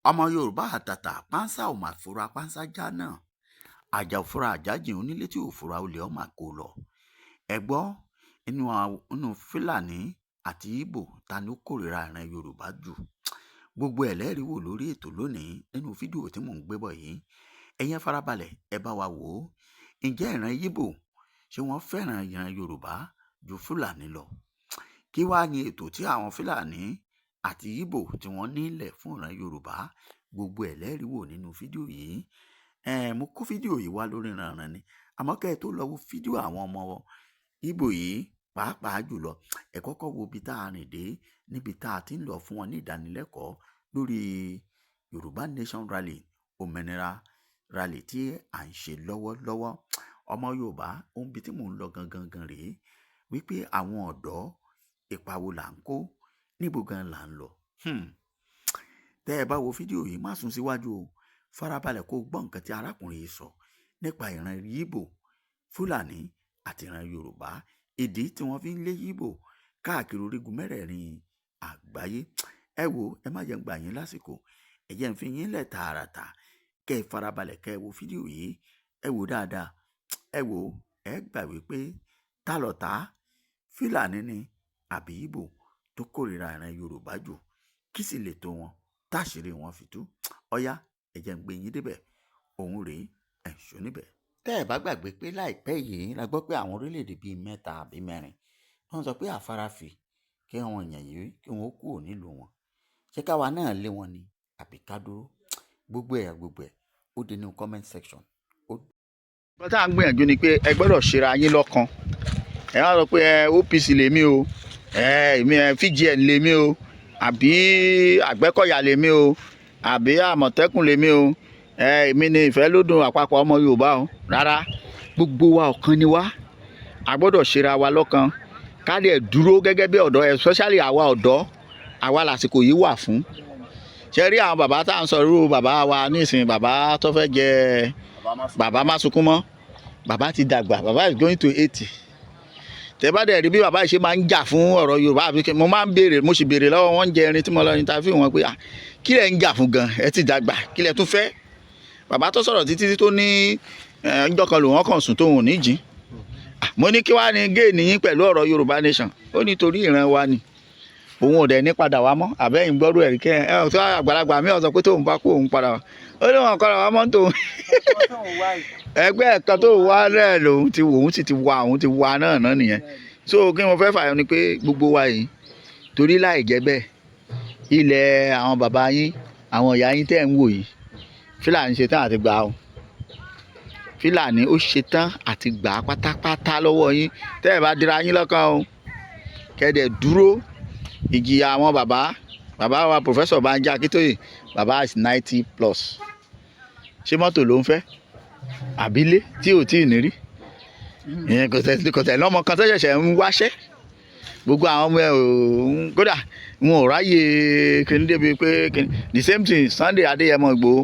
ọmọ yorùbá àtàtà pánsá ò mà fura pánsá já náà àjà òfura àjájìn onílé tí ò fura olè ọmọ kò lọ. ẹ gbọ́ inú fúlàní àti ìgbò ta ni ó kórìíra ìran yorùbá jù? gbogbo ẹlẹ́rìí wò lórí ètò lónìí nínú fídíò tí mò ń gbé bọ̀ yìí. ẹ̀yin farabalẹ̀ ẹ bá wa wò ó. ǹjẹ́ ìran ìgbò ṣé wọ́n fẹ́ràn ìran yorùbá ju fúlàní lọ? kí wàá ní ètò tí àwọn fúlàní àti ìgbò tí wọ́n nílẹ̀ fún ìran yorùbá? gbogbo ẹlẹ́rìí wò nínú fídíò yìí. mo kó fídíò yìí wá lórí ìrànràn ni, àmọ́ kẹ́ ẹ tó lọ wo fídíò àwọn ọmọ ìgbò yìí pàápàá jùlọ ẹ kọ́kọ́ wo ibi tá a rìn dé níbi tá a ti ń lọ fún wọn ní ìdánilẹ́kọ̀ọ́ lórí yorùbá nation rally, òmìnira rally tí à ń ṣe lọ́wọ́lọ́wọ́. ọmọ yorùbá ohun bí tí mò ń lọ gangan rèé wípé àwọn ọ̀dọ́ ipa wo là ń kó, níbo gan là ń lọ. tẹ́ ẹ bá wo fídíò yìí má sún síwájú o, farabalẹ̀ kó gbọ́ nǹkan tí arákùnrin yìí sọ nípa ìran Yíbò, Fúlàní àti ìran Yorùbá, ìdí tí wọ́n fi ń lé Yíbò káàkiri orígun mẹ́rẹ̀ẹ̀rin àgbáyé. ẹ wo, ẹ má jẹ́ ń gbà yín lásìkò, ẹ jẹ́ ń fi yín lẹ̀ tààràtà kẹ́ ẹ farabalẹ̀ kẹ́ ẹ wo fídíò yìí, ẹ wò dáadáa. ẹ wò, ẹ gbà wípé ta lọ̀tá, Fúlàní ni àbí Yíbò tó kórìíra ìran Yorùbá jù? kí sì lè tó wọn táṣìírí wọn fi tú? ọ̀yá ẹ jẹ́ ń gbé yín débẹ̀, òun rèé ẹ̀ṣọ́ níbẹ̀. tẹ́ ẹ bá gbàgbé pé láìpẹ́ yìí la gbọ́ pé àwọn orílẹ̀-èdè bíi 3 àbí 4 wọ́n sọ pé àfarafì kí àwọn èèyàn yìí kí wọ́n kúrò nílùú wọn. ṣé káwa náà lé wọn ni àbí ká dúró? gbogbo ẹ̀ ó dé nínú comment section. nǹkan tá à ń gbìyànjú ni pé ẹ gbọ́dọ̀ ṣera yín lọ́kan. ẹ wá sọ pé OPC lèmi o, èmi FGN lèmi o, àbí Àgbẹ̀kọ̀yà lèmi o, àbí Àmọ̀tẹ́kùn lèmi o, èmi ni Ìfẹ́lódùn àpapọ̀ ọmọ Yorùbá o. rárá, gbogbo wa ọ̀kan ni wá. a gbọ́dọ̀ ṣera wa lọ́kan ká lè dúró gẹ́gẹ́ bí ọ̀dọ́, especially àwa ọ̀dọ́, àwa lásìkò yìí wà fún. ṣe rí àwọn bàbá tá à ń sọ irú bàbá wa nísìnyí, bàbá tó fẹ́ jẹ bàbá Másùnkúnmọ́, bàbá ti dàgbà, bàbá is going to 80. tẹ bá dẹ̀ rí bí bàbá yìí ṣe máa ń jà fún ọ̀rọ̀ Yorùbá, àbí mo máa ń béèrè, mo sì béèrè lọ́wọ́ wọn jẹ irin tí mo lọ interview wọn pé kí lẹ̀ ń jà fún gan, ẹ ti dàgbà, kí lẹ̀ tún fẹ́? bàbá tó sọ̀rọ̀ títí tó ní ọjọ́ kan lòun kàn sùn tóun ò ní jí. mo ní kí wàá ní géènì yín pẹ̀lú ọ̀rọ̀ Yorùbá nation? ó ní torí ìran wa ni, òun ò dẹ̀ ní padà wá mọ́. àbẹ́yìn gbọ́dọ̀ ẹ̀rí kẹ́ ẹ̀ tó àgbàlagbà mi ò sọ pé tóun bá kú òun padà wá, ó ní wọn padà wá mọ́ tòun. ẹgbẹ́ ẹ̀ka tó wá rẹ̀ lòun ti wò, òun sì ti wá, òun ti wá náà nìyẹn. so kí mo fẹ́ fààyàn ni pé gbogbo wa yìí, torí láì jẹ́ bẹ́ẹ̀, ilẹ̀ àwọn bàbá yín, àwọn ìyá yín tẹ́ ń wò yìí, Fúlàní ṣetán àti gbà ó. Fúlàní ó ṣetán àti gbà á pátápátá lọ́wọ́ yín tẹ́ ẹ bá dira yín lọ́kàn o. kẹ́dẹ̀ dúró ìjìyà àwọn bàbá wa Professor Banji Akíntóyè, bàbá is 90+. ṣé mọ́tò ló ń fẹ́ àbílé tí ò tí ì ní rí? kò tẹ̀ lọ́mọ kan tó ṣẹ̀ṣẹ̀ ń wáṣẹ́. gbogbo àwọn ọmọ ẹ̀ ò kódà wọn ò ráyè kíní débi pé the same thing Sunday Adéyẹmọ Ìgbòho.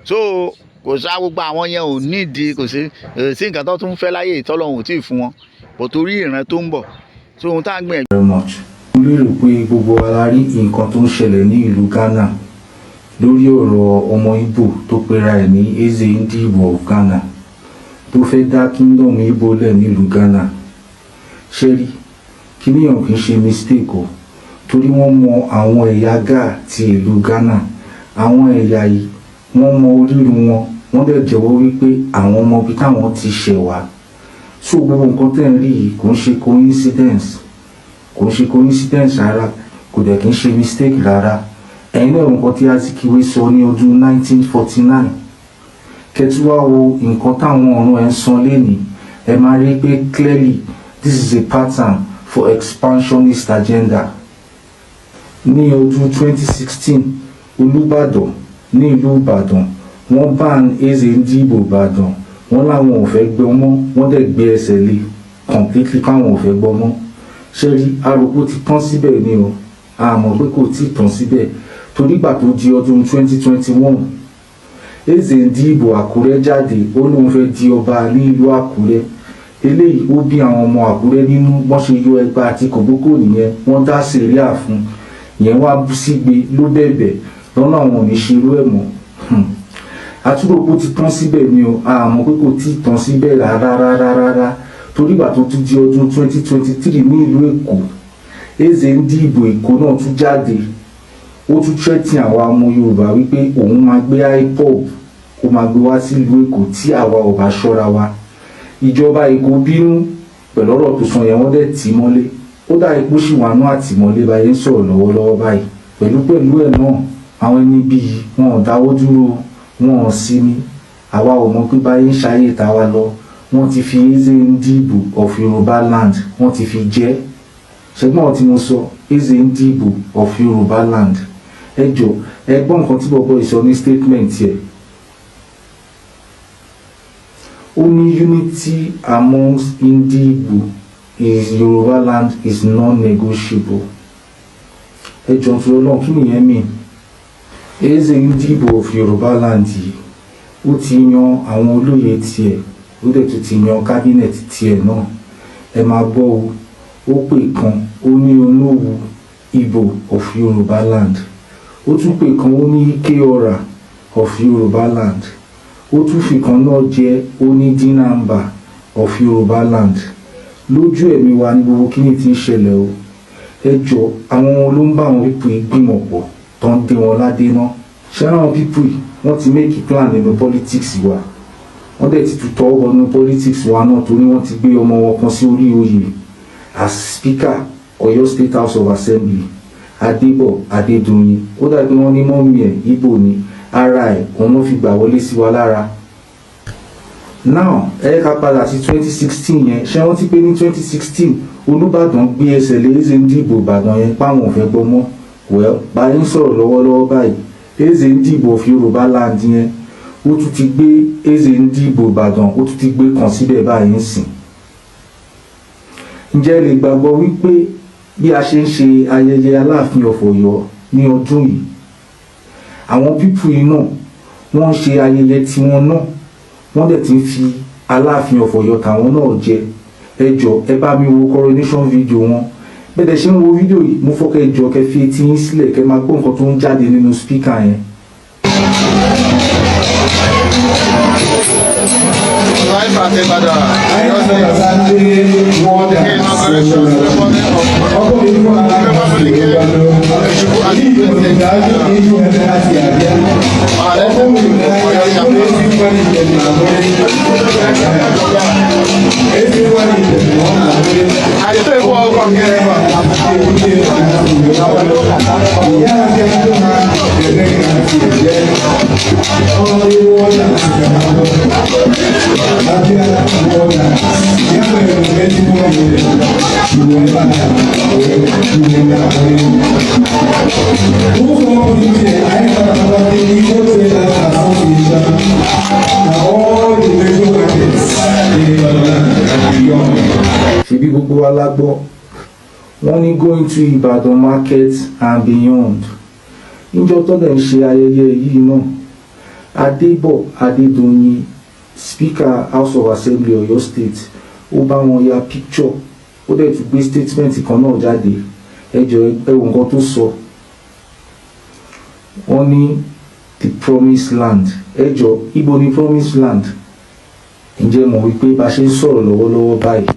so kò sá, gbogbo àwọn yẹn ò nídìí, kò sí nǹkan tó tún fẹ́ láyé ìtọ́lọ́hún ò tí ì fún wọn, bò torí ìran tó ń bọ̀. so ohun tá à ń gbìyànjú. very much. mo lérò pé gbogbo wa la rí nǹkan tó ń ṣẹlẹ̀ ní ìlú Ghana lórí ọ̀rọ̀ ọmọ Ìgbò tó pera ẹ̀ ní Eze Ndigbo of Ghana tó fẹ́ dá kingdom Ìgbò lẹ̀ nílùú Ghana. ṣé rí kíníyàn kì í ṣe mistake o, torí wọ́n mọ àwọn ẹ̀yà Gáà ti ìlú Ghana. àwọn ẹ̀yà yìí wọ́n mọ orírun wọn, wọ́n dẹ̀ jẹ́wọ́ wípé àwọn ọmọ ibi táwọn ti ṣẹ̀ wá. so gbogbo nǹkan tẹ́ ń rí yìí kò ń ṣe coincidence rárá, kò dẹ̀ kì í ṣe mistake rárá. ẹ̀yin náà nǹkan tí Azikiwe sọ ní ọdún 1949, kẹtùwá wo nǹkan táwọn ọ̀run ẹ̀ ń san lénìí, ẹ máa rí pé clearly this is a pattern for expansionist agenda. ní ọdún 2016 Olúbàdàn ní ìlú Ìbàdàn wọ́n ban Eze Ndigbo Ìbàdàn, wọ́n láwọn ò fẹ́ gbọ́ mọ́, wọ́n dẹ̀ gbé ẹsẹ̀ lé completely káwọn ò fẹ́ gbọ́ mọ́. ṣé rí arúgbó ti tán síbẹ̀ ni o, àmọ́ pé kò tí ì tán síbẹ̀, torí ìgbà tó di ọdún 2021 Eze Ndigbo Àkúrẹ́ jáde, ó lóun fẹ́ di ọba ní ìlú Àkúrẹ́. eléyìí ó bí àwọn ọmọ Àkúrẹ́ nínú, wọ́n ṣe yọ ẹgbà àti kòbókò nìyẹn, wọ́n dá sẹ̀ríà fún, ìyẹn wá bú sígbe ló bẹ̀bẹ̀ lọ́nà àwọn ò ní ṣe irú ẹ̀ mọ́ àtúrò kó ti tán síbẹ̀ ni o àmọ́ pé kò tí ì tán síbẹ̀ rárá torí ìgbà tó tún di ọdún 2023 ní ìlú Èkó Eze Ndigbo Èkó náà tún jáde ó tún threaten àwa ọmọ Yorùbá wípé òun máa gbé IPOB ó máa gbé wá sí ìlú Èkó tí àwa ò bá ṣọ́ra wa ìjọba Èkó bínú pẹ̀lú ọ̀rọ̀ tó sọ yẹn wọ́n dẹ̀ tì í mọ́lé ó dà ipò sì wà nú àtìmọ́lé báyìí ń sọ̀rọ̀ lọ́wọ́lọ́wọ́ báyìí pẹ̀lú ẹ̀ náà àwọn ẹni bíi wọn ò dáwọ́ dúró wọn ò sinmi àwa ò mọ̀ pé báyìí ń ṣayé tàwa lọ wọ́n ti fi Eze Ndigbo of Yorùbá land wọ́n ti fi jẹ́ ṣẹ́gbọ́n tí mo sọ Eze Ndigbo of Yorùbá land ẹ jọ ẹ gbọ́ nǹkan tí bọ̀bọ̀ ìsọ ní statement yẹ ó ní unity amongst Ndigbo is Yorùbá land is non-negotiable ẹ jọ tó lọ́n kí nìyẹn mi Eze Ndigbo of Yorùbá land yìí ó ti yan àwọn olóyè tiẹ̀ ó dẹ̀ tún ti yan kábínẹ̀tì tiẹ̀ náà ẹ máa gbọ́ o ó pè kan ó ní Olówu Ìgbò of Yorùbá land ó tún pè kan ó ní Ikeora of Yorùbá land ó tún fi kan náà jẹ́ ó ní Dinamba of Yorùbá land lójú ẹ̀mí wa ní gbogbo kíní tí ń ṣẹlẹ̀ o ẹ jọ àwọn ló ń bá àwọn pípù ìgbìmọ̀ pọ̀ tó ń dé wọn ládé náà ṣé àwọn pípù yìí wọ́n ti make plan nínú politics wa wọ́n dẹ̀ ti tutọ́ wọnú politics wa náà torí wọ́n ti gbé ọmọ wọn kan sí orí oyè as speaker Ọ̀yọ́ State House of Assembly Adébọ̀ Adédoyin ó dàbí wọ́n ní mọ́mí ẹ̀ Ìgbò ni ara ẹ̀ òun ló fi gbà wọlé sí wa lára. Now ẹ ká padà sí 2016 yẹn ṣé wọ́n ti pé ní 2016 Olúbàdàn gbé ẹsẹ̀ lé Eze Ndigbo Ìbàdàn yẹn páwọn ò fẹ́ gbọ́ mọ́ well báyìí ń sọ̀rọ̀ lọ́wọ́lọ́wọ́ báyìí Eze Ndigbo of Yorùbá land yẹn ó tún ti gbé Eze Ndigbo Ìbàdàn ó tún ti gbé kan síbẹ̀ báyìí ń sìn. Ǹjẹ́ lè gbàgbọ́ wípé bí a ṣe ń ṣe ayẹyẹ Aláàfin of Ọ̀yọ́ ní ọdún yìí àwọn pípù yìí náà wọ́n ń ṣe ayẹyẹ tiwọn náà wọ́n dẹ̀ ti ń fi Aláàfin of Ọ̀yọ́ tàwọn náà jẹ ẹ jọ̀ọ́ ẹ bá mi wo coronation video wọn bẹ́ẹ̀ ṣe ń wo fídíò yìí mo fọ́ kẹ́ ẹ jọ̀ọ́ kẹ́ fi etí yín sílẹ̀ kẹ́ máa gbọ́ nǹkan tó ń jáde nínú spíkà yẹn. Ṣebí gbogbo wa la gbọ́ wọ́n ní going to Ìbàdàn market and beyond níjọ́ tó dẹ̀ ń ṣe ayẹyẹ yìí náà Adébọ̀ Adédoyin Speaker House of Assembly Ọ̀yọ́ State ó bá wọn ya picture ó dẹ̀ tún gbé statement kan náà jáde ẹ jọ̀ọ́ ẹ wo nǹkan tó sọ wọ́n ní the promised land ẹ jọ̀ọ́ ibo ni promised land ǹjẹ́ mọ̀ wípé bá ṣe ń sọ̀rọ̀ lọ́wọ́lọ́wọ́ báyìí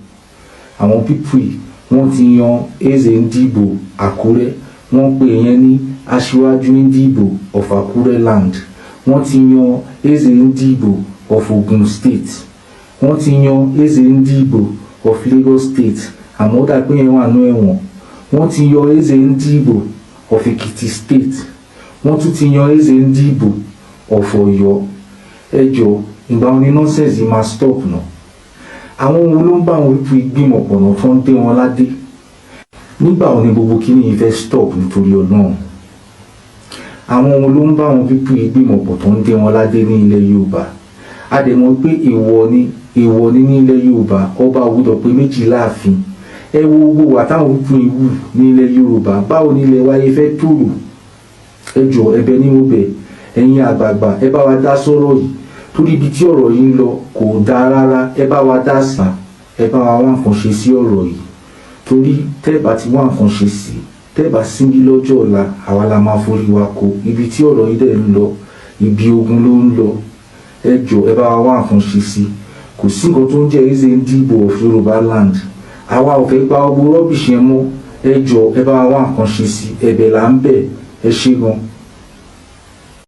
àwọn pípù yìí wọ́n ti yan Eze Ndigbo Àkúrẹ́ wọ́n pè yẹn ní Aṣíwájú Ndigbo of Àkúrẹ́ land wọ́n ti yan Eze Ndigbo of Ogun State wọ́n ti yan Eze Ndigbo of Lagos State àmọ́ ó dà pé yẹn wà ní ẹ̀wọ̀n wọ́n ti yan Eze Ndigbo of Ekiti State wọ́n tún ti yan Eze Ndigbo of Ọ̀yọ́ ẹ jọ̀ọ́ ìgbà wọn ni nọ́ọ̀sẹ̀sì máa stop náà àwọn ohun ló ń bá àwọn ipò ìgbìmọ̀ pọ̀nà tó ń dé wọn ládé nígbà wọn ni gbogbo kíní yìí fẹ́ stop nítorí Ọlọ́run àwọn ohun ló ń bá àwọn ipò ìgbìmọ̀ pọ̀ tó ń dé wọn ládé ní ilẹ̀ Yorùbá a dẹ̀ mọ̀ pé èèwọ̀ ni ní ilẹ̀ Yorùbá ọba àwùjọ pé méjì láàfin ẹ wo gbogbo wà táwọn ipò ìwù ní ilẹ̀ Yorùbá báwo ni ilẹ̀ wáyé fẹ́ tòrò ẹ jọ̀ọ́ ẹ̀bẹ̀ ni mo bẹ̀ ẹ̀yin àgbààgbà ẹ bá wa dá sọ́rọ̀ yìí torí ibi tí ọ̀rọ̀ yìí ń lọ kò dáa rárá ẹ bá wa dá sí ẹ bá wa wá nǹkan ṣe sí ọ̀rọ̀ yìí torí tẹ́ bá ti wá nǹkan ṣe sí tẹ́ bá síbí lọ́jọ́ ọ̀la àwa la máa forí wa kó ibi tí ọ̀rọ̀ yìí dẹ̀ ń lọ ibi ogun ló ń lọ ẹ jọ̀ọ́ ẹ bá wa wá nǹkan ṣe sí kò sí nǹkan tó ń jẹ́ Eze Ndigbo of Yorùbá land àwa ò fẹ́ gba gbogbo rọ́bìṣì yẹn mọ́ ẹ jọ̀ọ́ ẹ bá wa wá nǹkan ṣe sí ẹ̀bẹ̀ là ń bẹ̀ ẹ ṣé gan.